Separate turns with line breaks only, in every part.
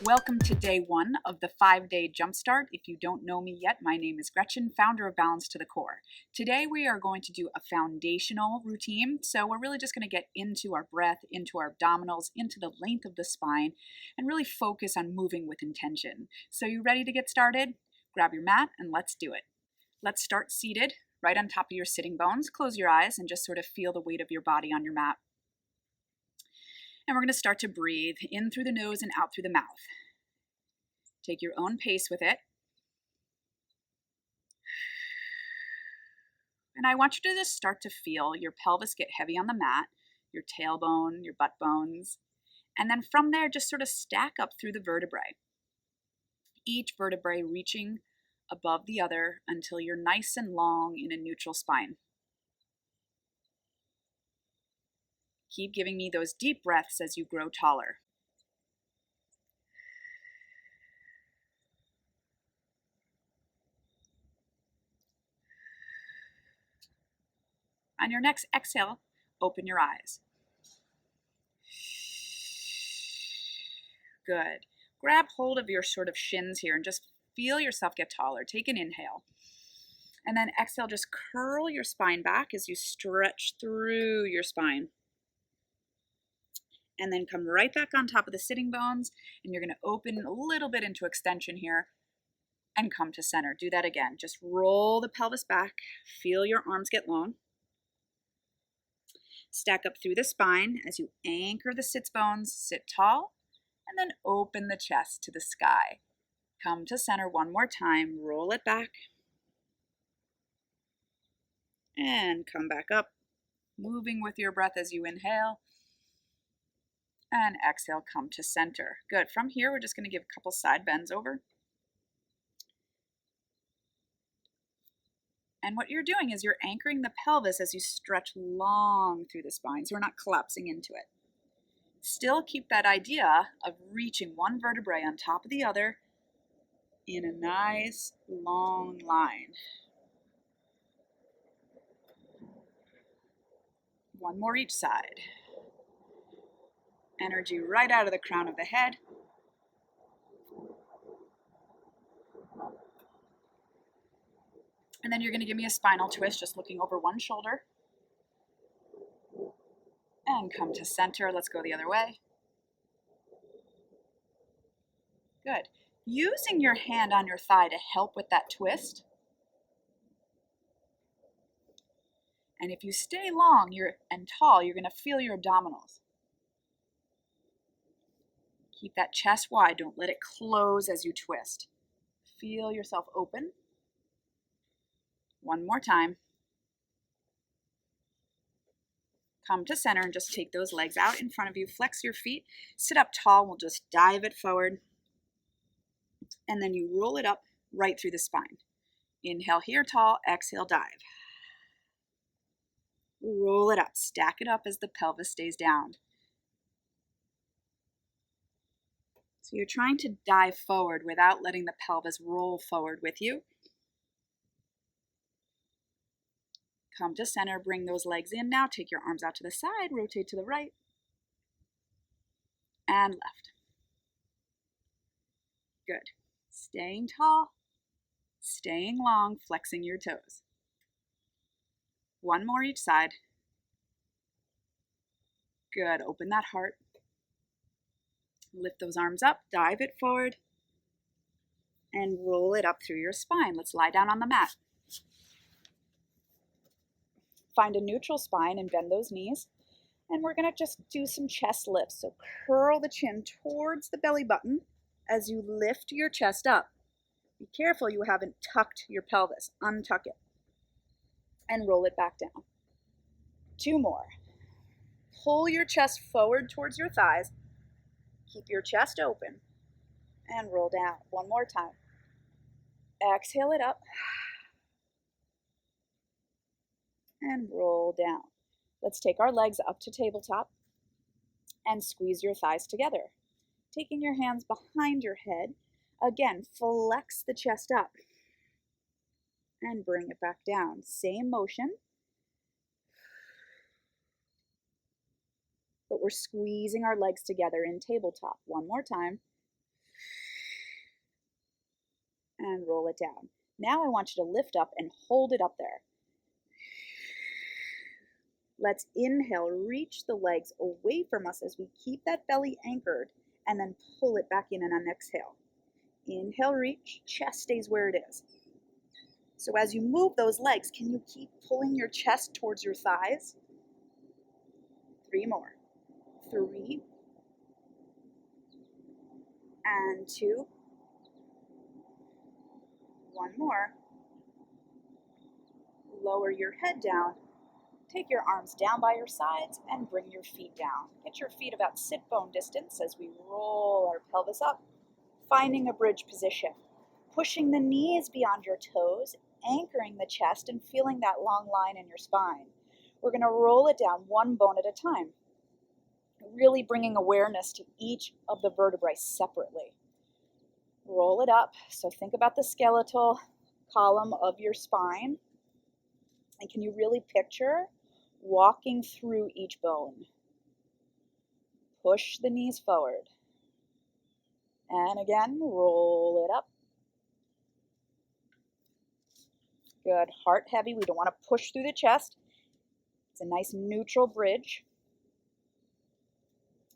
Welcome to day one of the 5-day Jumpstart. If you don't know me yet, my name is Gretchen, founder of Balance to the Core. Today we are going to do a foundational routine, so we're really just going to get into our breath, into our abdominals, into the length of the spine, and really focus on moving with intention. So you ready to get started? Grab your mat and let's do it. Let's start seated, right on top of your sitting bones. Close your eyes and just sort of feel the weight of your body on your mat. And we're going to start to breathe in through the nose and out through the mouth. Take your own pace with it. And I want you to just start to feel your pelvis get heavy on the mat, your tailbone, your butt bones. And then from there, just sort of stack up through the vertebrae. Each vertebrae reaching above the other until you're nice and long in a neutral spine. Keep giving me those deep breaths as you grow taller. On your next exhale, open your eyes. Good. Grab hold of your sort of shins here and just feel yourself get taller. Take an inhale. And then exhale, just curl your spine back as you stretch through your spine. And then come right back on top of the sitting bones, and you're going to open a little bit into extension here and come to center. Do that again. Just roll the pelvis back. Feel your arms get long. Stack up through the spine as you anchor the sits bones, sit tall, and then open the chest to the sky. Come to center one more time. Roll it back. And come back up, moving with your breath as you inhale. And exhale, come to center. Good. From here, we're just going to give a couple side bends over. And what you're doing is you're anchoring the pelvis as you stretch long through the spine, so we're not collapsing into it. Still keep that idea of reaching one vertebrae on top of the other in a nice long line. One more each side. Energy right out of the crown of the head. And then you're going to give me a spinal twist, just looking over one shoulder. And come to center. Let's go the other way. Good. Using your hand on your thigh to help with that twist. And if you stay long and tall, you're going to feel your abdominals. Keep that chest wide. Don't let it close as you twist. Feel yourself open. One more time. Come to center and just take those legs out in front of you. Flex your feet. Sit up tall. We'll just dive it forward. And then you roll it up right through the spine. Inhale here, tall. Exhale, dive. Roll it up. Stack it up as the pelvis stays down. So you're trying to dive forward without letting the pelvis roll forward with you. Come to center, bring those legs in now. Take your arms out to the side, rotate to the right and left. Good. Staying tall, staying long, flexing your toes. One more each side. Good. Open that heart. Lift those arms up, dive it forward, and roll it up through your spine. Let's lie down on the mat. Find a neutral spine and bend those knees. And we're going to just do some chest lifts. So curl the chin towards the belly button as you lift your chest up. Be careful you haven't tucked your pelvis. Untuck it. And roll it back down. 2 more. Pull your chest forward towards your thighs. Keep your chest open and roll down. 1 more time. Exhale it up and roll down. Let's take our legs up to tabletop and squeeze your thighs together. Taking your hands behind your head. Again, flex the chest up and bring it back down. Same motion. But we're squeezing our legs together in tabletop. 1 more time. and roll it down. Now I want you to lift up and hold it up there. Let's inhale, reach the legs away from us as we keep that belly anchored, and then pull it back in on an exhale. Inhale, reach, chest stays where it is. So as you move those legs, can you keep pulling your chest towards your thighs? 3 more. 3 and 2. 1 more. Lower your head down. Take your arms down by your sides and bring your feet down. Get your feet about sit bone distance as we roll our pelvis up, finding a bridge position. Pushing the knees beyond your toes, anchoring the chest and feeling that long line in your spine. We're going to roll it down 1 bone at a time, really bringing awareness to each of the vertebrae separately. Roll it up. So think about the skeletal column of your spine. And can you really picture walking through each bone? Push the knees forward. And again, roll it up. Good. Heart heavy. We don't want to push through the chest. It's a nice neutral bridge.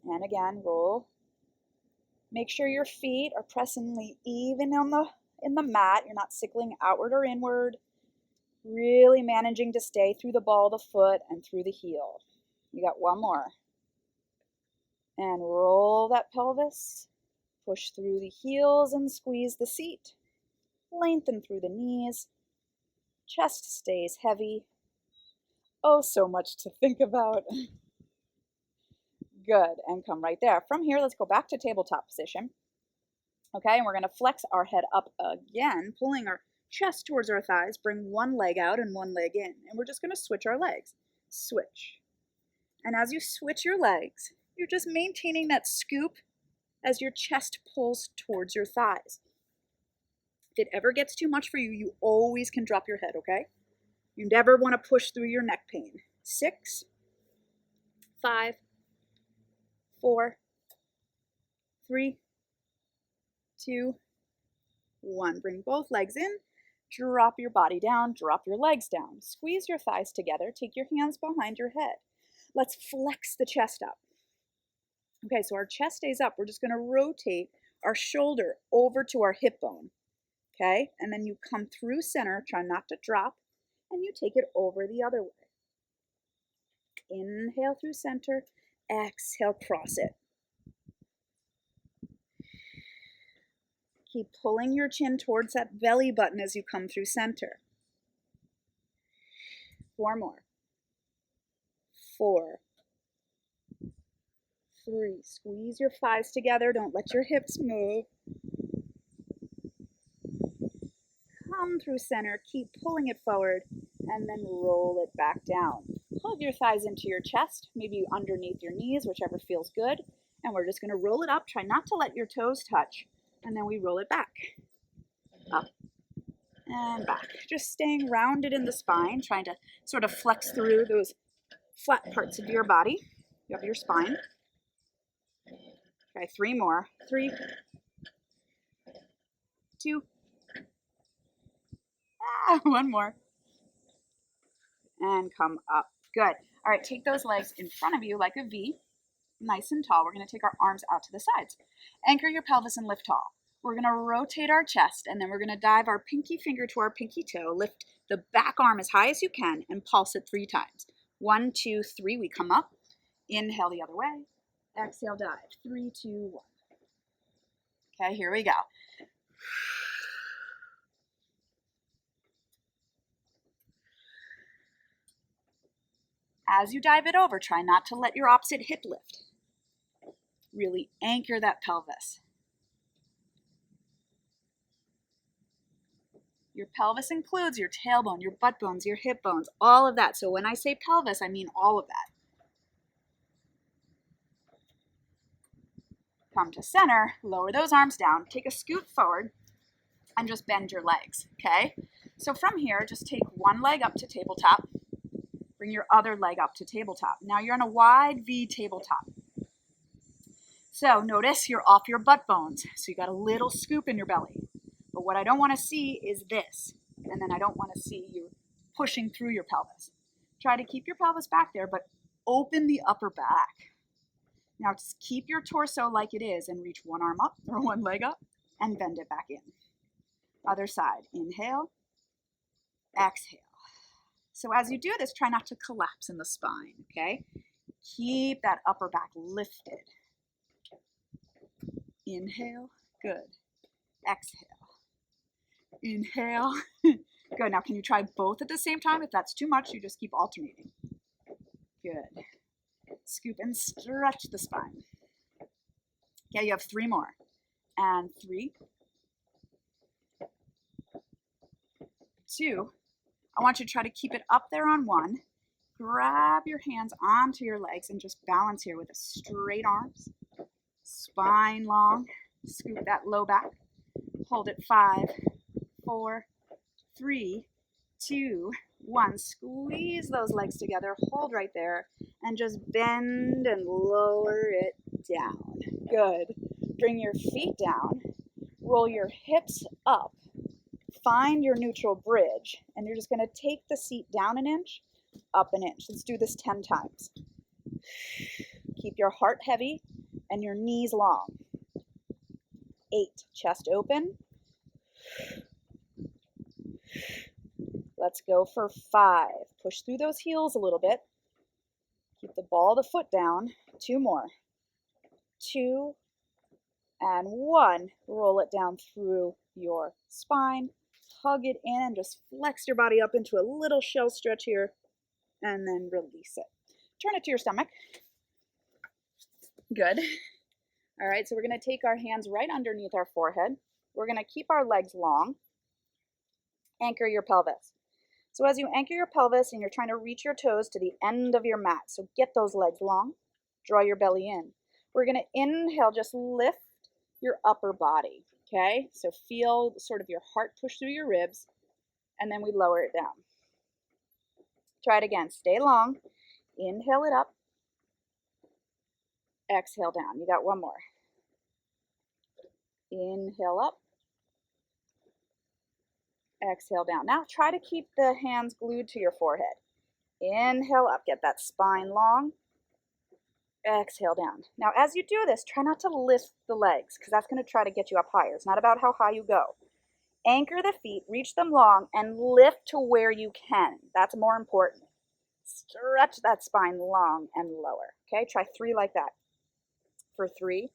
And again, roll. Make sure your feet are pressingly even in the mat. You're not sickling outward or inward. Really managing to stay through the ball of the foot and through the heel. You got 1 more. And roll that pelvis. Push through the heels and squeeze the seat. Lengthen through the knees. Chest stays heavy. Oh, so much to think about. Good, and come right there. From here, let's go back to tabletop position. Okay, and we're going to flex our head up again, pulling our chest towards our thighs. Bring 1 leg out and 1 leg in. And we're just going to switch our legs. Switch. And as you switch your legs, you're just maintaining that scoop as your chest pulls towards your thighs. If it ever gets too much for you, you always can drop your head, okay? You never want to push through your neck pain. 6, 5, 4, 3, 2, 1. Bring both legs in. Drop your body down. Drop your legs down. Squeeze your thighs together. Take your hands behind your head. Let's flex the chest up. Okay, so our chest stays up. We're just going to rotate our shoulder over to our hip bone. Okay, and then you come through center. Try not to drop. And you take it over the other way. Inhale through center. Exhale, cross it. Keep pulling your chin towards that belly button as you come through center. 4 more. 4, 3. Squeeze your thighs together. Don't let your hips move. Come through center. Keep pulling it forward. And then roll it back down. Hug your thighs into your chest, maybe underneath your knees, whichever feels good. And we're just going to roll it up. Try not to let your toes touch. And then we roll it back. Up and back. Just staying rounded in the spine, trying to sort of flex through those flat parts of your body. You have your spine. Okay, 3 more. 3, 2, 1 more. And come up. Good. All right, take those legs in front of you like a V, nice and tall. We're going to take our arms out to the sides. Anchor your pelvis and lift tall. We're going to rotate our chest, and then we're going to dive our pinky finger to our pinky toe. Lift the back arm as high as you can and pulse it 3 times. 1, 2, 3. We come up. Inhale the other way. Exhale, dive. 3, 2, 1. Okay, here we go. As you dive it over, try not to let your opposite hip lift. Really anchor that pelvis. Your pelvis includes your tailbone, your butt bones, your hip bones, all of that. So when I say pelvis, I mean all of that. Come to center, lower those arms down, take a scoot forward, and just bend your legs, okay? So from here, just take 1 leg up to tabletop. Bring your other leg up to tabletop. Now you're on a wide V tabletop. So notice you're off your butt bones. So you got a little scoop in your belly. But what I don't want to see is this. And then I don't want to see you pushing through your pelvis. Try to keep your pelvis back there, but open the upper back. Now just keep your torso like it is and reach one arm up or one leg up and bend it back in. Other side, inhale, exhale. So as you do this, try not to collapse in the spine, okay? Keep that upper back lifted. Inhale, good. Exhale. Inhale. Good. Now can you try both at the same time? If that's too much, you just keep alternating. Good. Scoop and stretch the spine. Okay, you have 3 more. And 3, 2. I want you to try to keep it up there on 1. Grab your hands onto your legs and just balance here with a straight arms. Spine long. Scoop that low back. Hold it 5, 4, 3, 2, 1. Squeeze those legs together. Hold right there and just bend and lower it down. Good. Bring your feet down. Roll your hips up. Find your neutral bridge, and you're just going to take the seat down an inch, up an inch. Let's do this 10 times. Keep your heart heavy and your knees long. 8, chest open. Let's go for 5. Push through those heels a little bit. Keep the ball of the foot down. 2 more. 2 and 1. Roll it down through your spine. Hug it in and just flex your body up into a little shell stretch here and then release it. Turn it to your stomach. Good. All right, so we're going to take our hands right underneath our forehead. We're going to keep our legs long. Anchor your pelvis. So as you anchor your pelvis and you're trying to reach your toes to the end of your mat, so get those legs long. Draw your belly in. We're going to inhale, just lift your upper body. Okay, so feel sort of your heart push through your ribs, and then we lower it down. Try it again. Stay long. Inhale it up. Exhale down. You got 1 more. Inhale up. Exhale down. Now try to keep the hands glued to your forehead. Inhale up. Get that spine long. Exhale down. Now as you do this, try not to lift the legs because that's going to try to get you up higher. It's not about how high you go. Anchor the feet, reach them long, and lift to where you can. That's more important. Stretch that spine long and lower. Okay, try 3 like that. For 3,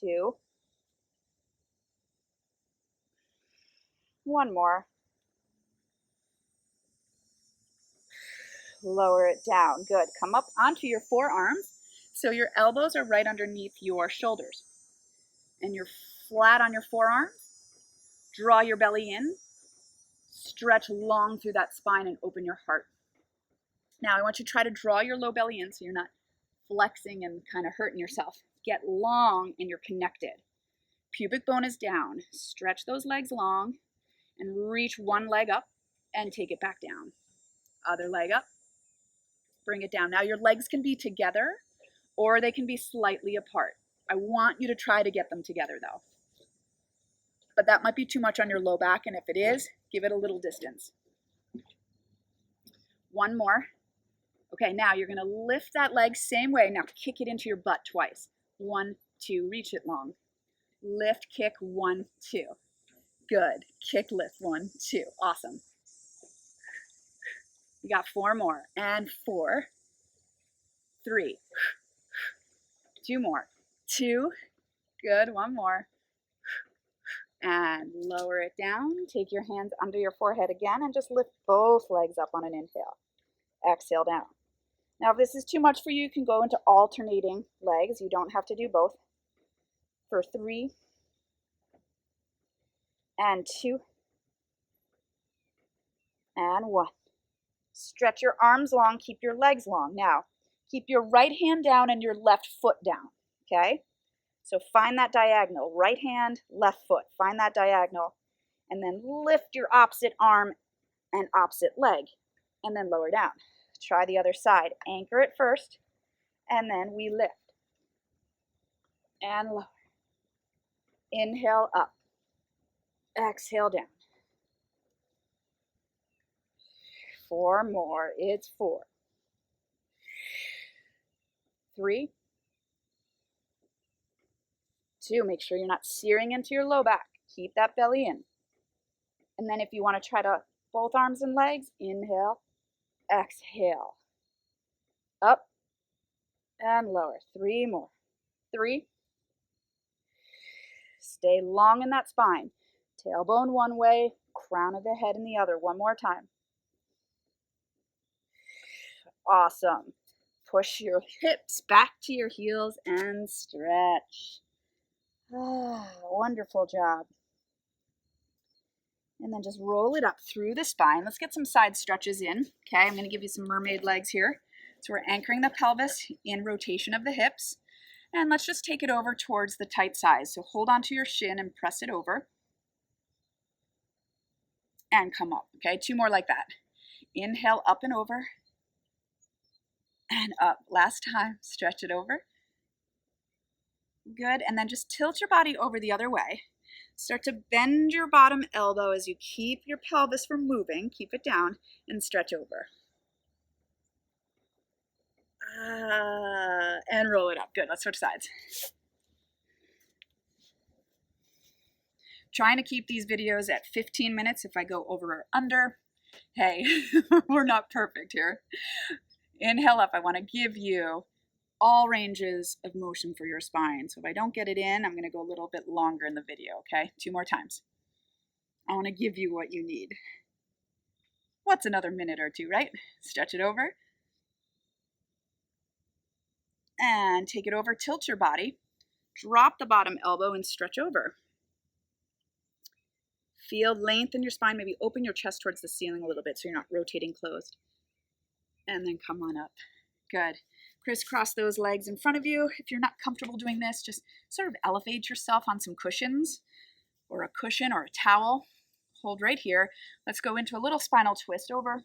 2, 1 more. Lower it down. Good. Come up onto your forearms. So your elbows are right underneath your shoulders. And you're flat on your forearms. Draw your belly in. Stretch long through that spine and open your heart. Now I want you to try to draw your low belly in so you're not flexing and kind of hurting yourself. Get long and you're connected. Pubic bone is down. Stretch those legs long and reach 1 leg up and take it back down. Other leg up. Bring it down. Now your legs can be together or they can be slightly apart. I want you to try to get them together though. But that might be too much on your low back, and if it is, give it a little distance. 1 more. Okay, now you're going to lift that leg same way. Now kick it into your butt twice. 1, 2, reach it long. Lift, kick, 1, 2. Good. Kick, lift, 1, 2. Awesome. You got 4 more. And 4, 3, 2 more. 2. Good. 1 more. And lower it down. Take your hands under your forehead again and just lift both legs up on an inhale. Exhale down. Now, if this is too much for you, you can go into alternating legs. You don't have to do both. For 3, and 2, and 1. Stretch your arms long, keep your legs long. Now, keep your right hand down and your left foot down, okay? So find that diagonal, right hand, left foot. Find that diagonal, and then lift your opposite arm and opposite leg, and then lower down. Try the other side. Anchor it first, and then we lift. And lower. Inhale up. Exhale down. 4 more. It's 4. 3, 2. Make sure you're not searing into your low back. Keep that belly in. And then if you want to try to both arms and legs, inhale, exhale. Up and lower. 3 more. 3. Stay long in that spine. Tailbone one way, crown of the head in the other. One more time. Awesome. Push your hips back to your heels and stretch. Wonderful job. And then just roll it up through the spine. Let's get some side stretches in. Okay, I'm going to give you some mermaid legs here. So we're anchoring the pelvis in rotation of the hips. And let's just take it over towards the tight sides. So hold onto your shin and press it over. And come up. Okay, 2 more like that. Inhale up and over. And up. Last time, stretch it over. Good, and then just tilt your body over the other way. Start to bend your bottom elbow as you keep your pelvis from moving. Keep it down and stretch over. And roll it up. Good, let's switch sides. Trying to keep these videos at 15 minutes. If I go over or under, hey, we're not perfect here. Inhale up. I want to give you all ranges of motion for your spine. So if I don't get it in, I'm going to go a little bit longer in the video, okay? 2 more times. I want to give you what you need. What's another minute or 2, right? Stretch it over. And take it over, tilt your body. Drop the bottom elbow and stretch over. Feel length in your spine. Maybe open your chest towards the ceiling a little bit so you're not rotating closed. And then come on up. Good. Crisscross those legs in front of you. If you're not comfortable doing this, just sort of elevate yourself on some cushions or a cushion or a towel. Hold right here. Let's go into a little spinal twist over.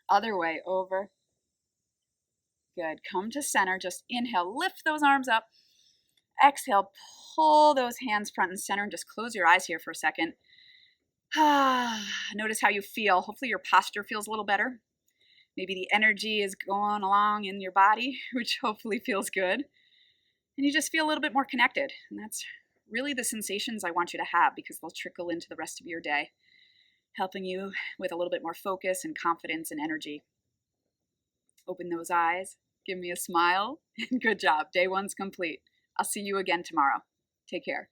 Other way over. Good. Come to center. Just inhale. Lift those arms up. Exhale. Pull those hands front and center and just close your eyes here for a second. Notice how you feel. Hopefully your posture feels a little better. Maybe the energy is going along in your body, which hopefully feels good. And you just feel a little bit more connected. And that's really the sensations I want you to have because they'll trickle into the rest of your day, helping you with a little bit more focus and confidence and energy. Open those eyes. Give me a smile. Good job. Day 1's complete. I'll see you again tomorrow. Take care.